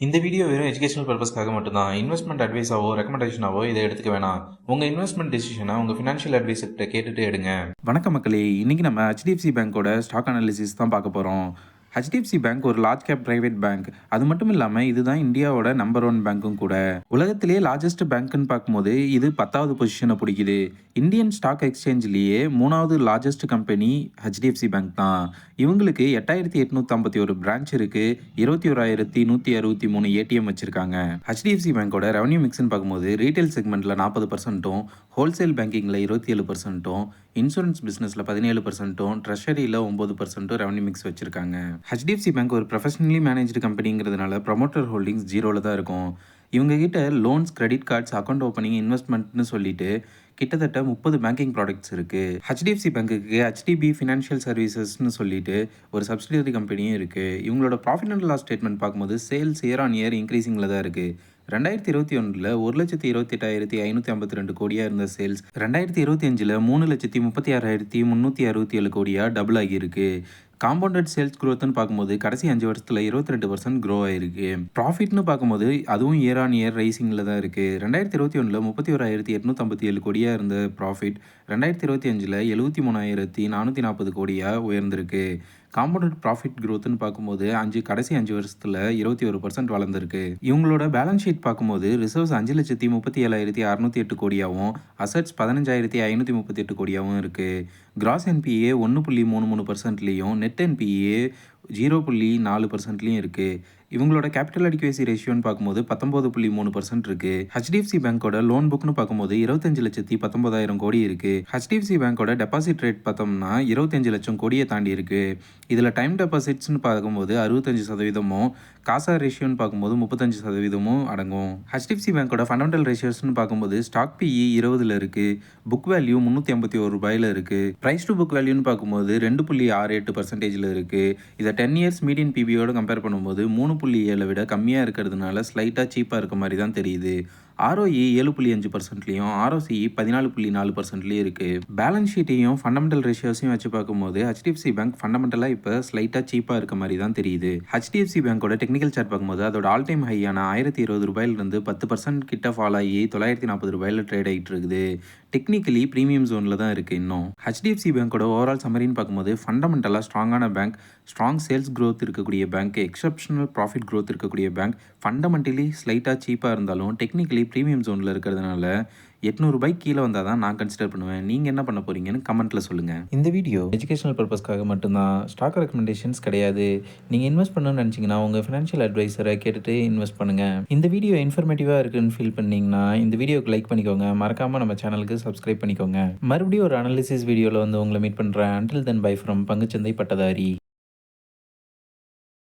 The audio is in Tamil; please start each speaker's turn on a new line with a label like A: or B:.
A: இந்த வீடியோ வெறும் எஜுகேஷனல் பர்பஸ்க்காக மட்டும்தான். இன்வெஸ்ட்மெண்ட் அட்வைஸாவோ ரெக்கமெண்டேஷனாவோ இதை எடுத்துக்க வேணாம். உங்க இன்வெஸ்ட்மெண்ட் டிசிஷனை உங்க ஃபினான்ஷியல் அட்வைசர்கிட்ட கேட்டுட்டு எடுங்க.
B: வணக்கம் மக்களே, இன்னைக்கு நம்ம ஹெச்டிஎஃப்சி பேங்கோட ஸ்டாக் அனாலிசிஸ் தான் பார்க்க போகிறோம். ஹெச்டிஎஃப்சி பேங்க் ஒரு லார்ஜ் கேப் பிரைவேட் பேங்க். அது மட்டும் இல்லாமல் இதுதான் இந்தியாவோட நம்பர் 1 பேங்க்கும் கூட. உலகத்திலேயே லார்ஜஸ்ட் பேங்க்னு பார்க்கும்போது இது 10வது பொசிஷனை பிடிக்குது. இந்தியன் ஸ்டாக் எக்ஸ்சேஞ்சிலேயே 3வது லார்ஜஸ்ட் கம்பெனி ஹெச்டிஎஃப்சி பேங்க் தான். இவங்களுக்கு 8851 பிரான்ச் இருக்கு. 21163 ஏடிஎம் வச்சிருக்காங்க. ஹெச்டிஎஃப்சி பேங்கோட ரெவன்யூ மிக்ஸ்னு பார்க்கும்போது ரீட்டைல் செக்மெண்ட்ல 40%, ஹோல்சேல் பேங்கிங்கில் 27%, இன்சூரன்ஸ் பிஸ்னஸில் 17%, ட்ரெஷரியில் 9% ரெவன்யூ மிக்ஸ் வச்சிருக்காங்க. ஹெச்டிஎஃப்சி பேங்க் ஒரு ப்ரொஃபஷனலி மேனேஜ்டு கம்பெனிங்கிறதுனால ப்ரொமோட்டர் ஹோல்டிங்ஸ் 0ல் தான் இருக்கும். இவங்க கிட்ட loans, credit cards, account opening, இன்வெஸ்ட்மெண்ட்னு சொல்லிட்டு கிட்டத்தட்ட 30 பேங்கிங் ப்ராடக்ட்ஸ் இருக்கு. ஹெச்டிஎஃப்சி பேங்க்குக்கு ஹெச்டிபி ஃபினான்ஷியல் சர்வீசஸ்னு சொல்லிட்டு ஒரு சப்சிடரி கம்பெனியும் இருக்கு. இவங்களோட ப்ராஃபிட் அண்ட் லாஸ் ஸ்டேட்மெண்ட் பார்க்கும்போது சேல்ஸ் இயர் ஆன் இயர் இன்க்ரீசிங்கில் தான் இருக்கு. 2021 1,28,552 கோடியாக இருந்த சேல்ஸ் 2025 3,36,367 கோடியாக டபுள் ஆகியிருக்கு. காம்பவுண்டட் சேல்ஸ் க்ரோத்னு பார்க்கும்போது கடைசி 5 வருஷத்தில் 22% க்ரோ ஆயிருக்கு. ப்ராஃபிட்னு பார்க்கும்போது அதுவும் இயர் ஆன் இயர் ரைசிங்கில் தான் இருக்குது. 2021 31,857 கோடியாக இருந்த ப்ராஃபிட் 2025 73,440 கோடியாக உயர்ந்திருக்கு. காம்பவுண்டட் ப்ராஃபிட் க்ரோத்னு பார்க்கும்போது கடைசி 5 வருஷத்தில் 21% வளர்ந்துருக்கு. இவங்களோட பேலன்ஸ் ஷீட் பார்க்கும்போது ரிசர்வ்ஸ் 5,37,608 கோடியாகவும், அசட்ஸ் 15,538 கோடியாகவும் இருக்குது. கிராஸ் என்பிஏ 1.33%லையும், நெட் என்பிஏ 0.4%லையும் இருக்குது. இவங்களோட கேபிட்டல் அடிக்குவேசி ரேஷியோன்னு பார்க்கும்போது 19.3% இருக்கு. ஹெச்டிஎஃப்சி பேங்கோட லோன் புக்னு பார்க்கும்போது 25,19,000 கோடி இருக்கு. ஹெச்டிஎஃப்சி பேங்கோட டெபாசிட் ரேட் பார்த்தோம்னா 25 லட்சம் கோடியை தாண்டி இருக்கு. இதில் டைம் டெபாசிட்ஸ்னு பார்க்கும்போது 65%, காசா ரேஷியோன்னு பார்க்கும்போது 35% அடங்கும். ஹெச்டிஎஃப்சி பேங்கோட ஃபண்டமெண்டல் ரேஷியோஸ்னு பார்க்கும்போது ஸ்டாக் பிஇ 20ல் இருக்கு. புக் வேல்யூ 381 ரூபாயில் இருக்கு. பிரைஸ் டு புக் வேல்யூன்னு பார்க்கும்போது 2.68%ல் இருக்கு. இதை 10 இயர்ஸ் மீடியன் பிபியோட கம்பேர் பண்ணும்போது 3.7 விட கம்மியாக இருக்கிறதுனால ஸ்லைட்டாக சீப்பாக இருக்க மாதிரி தான் தெரியுது. ஆர்ஓஇ 7.5%லையும், ஆர்ஓசிஇ 14.4%லையும் இருக்குது. பேலன்ஸ் ஷீட்டையும் ஃபண்டமெண்டல் ரேஷியோஸையும் வச்சு பார்க்கும்போது ஹெச்டிஎஃப்சி பேங்க் ஃபண்டமெண்டலாக இப்போ ஸ்லைட்டாக சீப்பாக இருக்க மாதிரி தான் தெரியுது. ஹெச்டிஎஃப்சி பேங்கோட டெக்னிக்கல் சார்ட் பார்க்கும்போது அதோட ஆல் டைம் ஹையான 1,020 ரூபாயிலிருந்து 10% கிட்ட ஃபால் ஆகி 940 ரூபாயில் ட்ரேட் ஆகிட்டு இருக்குது. டெக்னிக்கலி ப்ரீமியம் ஜோனில் தான் இருக்குது. இன்னும் ஹெச்டிஎஃப்சி பேங்கோட ஓவரால் சம்மரின்னு பார்க்கும்போது ஃபண்டமெண்டலாக ஸ்ட்ராங்கான பேங்க், ஸ்ட்ராங் சேல்ஸ் க்ரோத் இருக்கக்கூடிய பேங்க், எக்ஸப்ஷனல் ப்ராஃபிட் க்ரோத் இருக்கக்கூடிய பேங்க், ஃபண்டமெண்டலி ஸ்லைட்டாக சீப்பாக இருந்தாலும் டெக்னிக்கலி ப்ரீமியம் ஜோனில் இருக்கிறதுனால 800 ரூபாய்க்கு கீழே வந்தால் தான் நான் கன்சிடர் பண்ணுவேன். நீங்கள் என்ன பண்ண போகிறீங்கன்னு கமெண்ட்டில் சொல்லுங்கள்.
A: இந்த வீடியோ எஜுகேஷனல் பர்பஸ்க்காக மட்டும்தான். ஸ்டாக் ரெக்கமெண்டேஷன்ஸ் கிடையாது. நீங்கள் இன்வெஸ்ட் பண்ணணும்னு நினச்சிங்கன்னா உங்கள் ஃபினான்ஷியல் அட்வைசரை கேட்டுட்டு இன்வெஸ்ட் பண்ணுங்கள். இந்த வீடியோ இன்ஃபர்மேட்டிவாக இருக்குன்னு ஃபீல் பண்ணிங்கன்னா இந்த வீடியோக்கு லைக் பண்ணிக்கோங்க. மறக்காமல் நம்ம சேனலுக்கு சப்ஸ்கிரைப் பண்ணிக்கோங்க. மறுபடியும் ஒரு அனாலிசிஸ் வீடியோவில் வந்து உங்களை மீட் பண்ணுறேன். அண்டில் தென் பை ஃப்ரம் பங்குச்சந்தை பட்டதாரி.